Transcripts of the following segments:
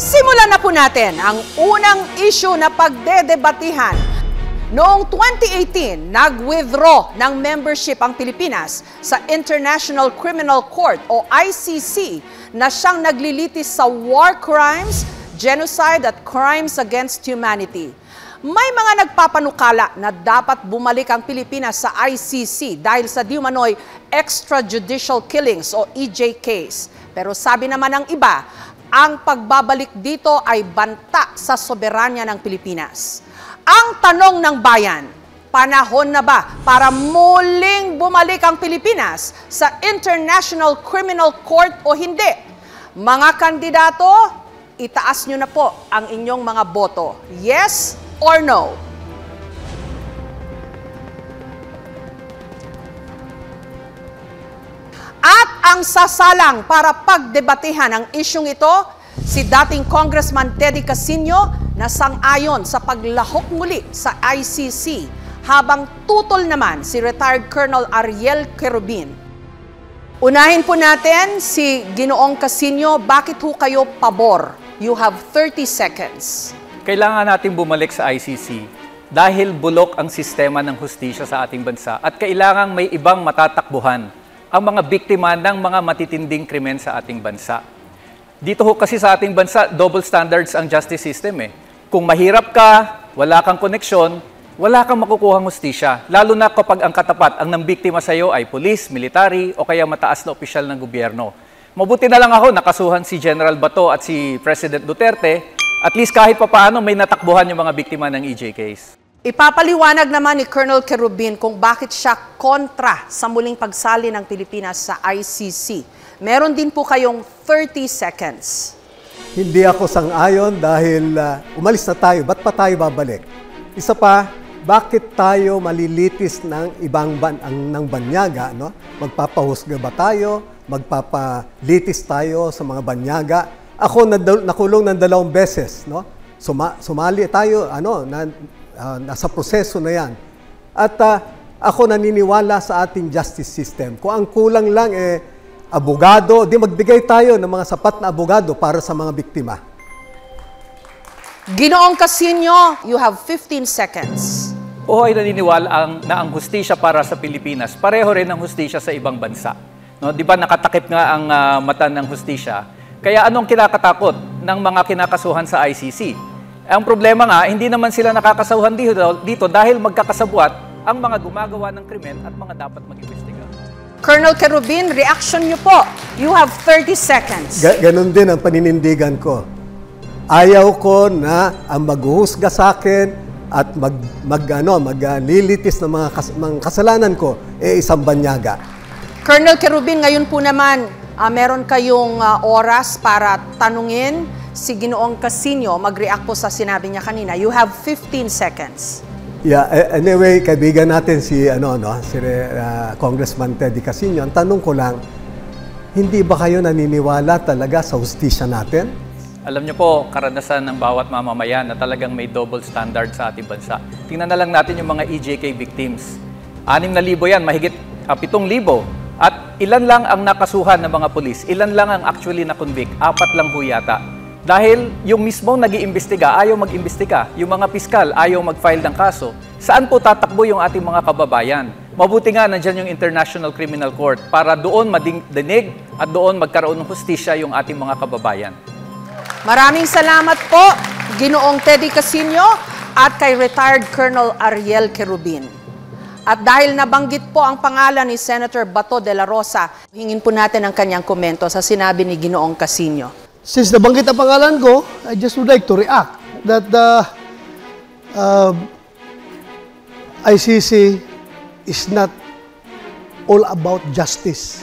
Simulan na po natin ang unang issue na pagdedebatihan. Noong 2018, nag-withdraw ng membership ang Pilipinas sa International Criminal Court o ICC na siyang naglilitis sa war crimes, genocide at crimes against humanity. May mga nagpapanukala na dapat bumalik ang Pilipinas sa ICC dahil sa di umano'y extrajudicial killings o EJKs. Pero sabi naman ng iba, ang pagbabalik dito ay banta sa soberanya ng Pilipinas. Ang tanong ng bayan, panahon na ba para muling bumalik ang Pilipinas sa International Criminal Court o hindi? Mga kandidato, itaas nyo na po ang inyong mga boto. Yes or no? At ang sasalang para pagdebatehan ang isyung ito, si dating Congressman Teddy Casino na sang-ayon sa paglahok muli sa ICC, habang tutol naman si retired Colonel Ariel Querubin. Unahin po natin si Ginoong Casino. Bakit ho kayo pabor? You have 30 seconds. Kailangan natin bumalik sa ICC dahil bulok ang sistema ng hustisya sa ating bansa at kailangang may ibang matatakbuhan ang mga biktima ng mga matitinding krimen sa ating bansa. Dito ho kasi sa ating bansa, double standards ang justice system eh. Kung mahirap ka, wala kang koneksyon, wala kang makukuhang hustisya. Lalo na kapag ang katapat, ang nambiktima sa iyo ay pulis, military o kaya mataas na opisyal ng gobyerno. Mabuti na lang ako, nakasuhan si General Bato at si President Duterte. At least kahit papaano may natakbuhan yung mga biktima ng EJKs. Ipapaliwanag naman ni Colonel Querubin kung bakit siya kontra sa muling pagsali ng Pilipinas sa ICC. Meron din po kayong 30 seconds. Hindi ako sang-ayon dahil umalis na tayo. Ba't pa tayo babalik? Isa pa, bakit tayo malilitis ng ibang ng banyaga? No? Magpapahusga ba tayo? Magpapalitis tayo sa mga banyaga? Ako nakulong ng 2 beses. No? Sumali tayo, nasa proseso na yan. At ako naniniwala sa ating justice system. Kung ang kulang lang abogado, di magbigay tayo ng mga sapat na abogado para sa mga biktima. Ginoong Casino, you have 15 seconds. Oo, ay naniniwala na ang hustisya para sa Pilipinas, pareho rin ang hustisya sa ibang bansa. No, di ba nakatakip nga ang mata ng hustisya? Kaya anong kinakatakot ng mga kinakasuhan sa ICC? Ang problema nga, hindi naman sila nakakasuhan dito dahil magkakasabwat ang mga gumagawa ng krimen at mga dapat mag-imbestiga. Colonel Querubin, reaction niyo po. You have 30 seconds. Ganon din ang paninindigan ko. Ayaw ko na ang maghuhusga sa akin at maglilitis ng mga kasalanan ko isang banyaga. Colonel Querubin, ngayon po naman, meron kayong oras para tanungin si Ginoong Casino, mag-react po sa sinabi niya kanina. You have 15 seconds. Yeah, anyway, kaibigan natin si Congressman Teddy Casino. Ang tanong ko lang, hindi ba kayo naniniwala talaga sa hustisya natin? Alam niyo po, karanasan ng bawat mamamayan na talagang may double standard sa ating bansa. Tingnan na lang natin yung mga EJK victims. 6,000 yan, mahigit 7,000. At ilan lang ang nakasuhan ng mga pulis, ilan lang ang actually na-convict, 4 lang ho yata. Dahil yung mismong nag-iimbestiga, ayaw mag-imbestiga. Yung mga piskal, ayaw mag-file ng kaso. Saan po tatakbo yung ating mga kababayan? Mabuti nga nandyan yung International Criminal Court para doon madinig at doon magkaroon ng hustisya yung ating mga kababayan. Maraming salamat po, Ginoong Teddy Casino at kay retired Colonel Ariel Querubin. At dahil nabanggit po ang pangalan ni Senator Bato de la Rosa, hingin po natin ang kanyang komento sa sinabi ni Ginoong Casino. Since nabanggit ang pangalan ko, I just would like to react that the ICC is not all about justice.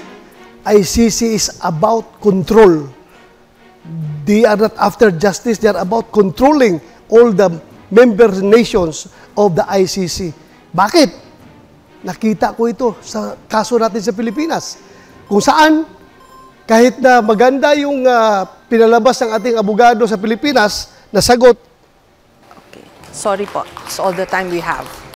ICC is about control. They are not after justice, they are about controlling all the member nations of the ICC. Bakit? Nakita ko ito sa kaso natin sa Pilipinas, kung saan kahit na maganda yung pinalabas ng ating abogado sa Pilipinas na sagot. Okay. Sorry po. It's all the time we have.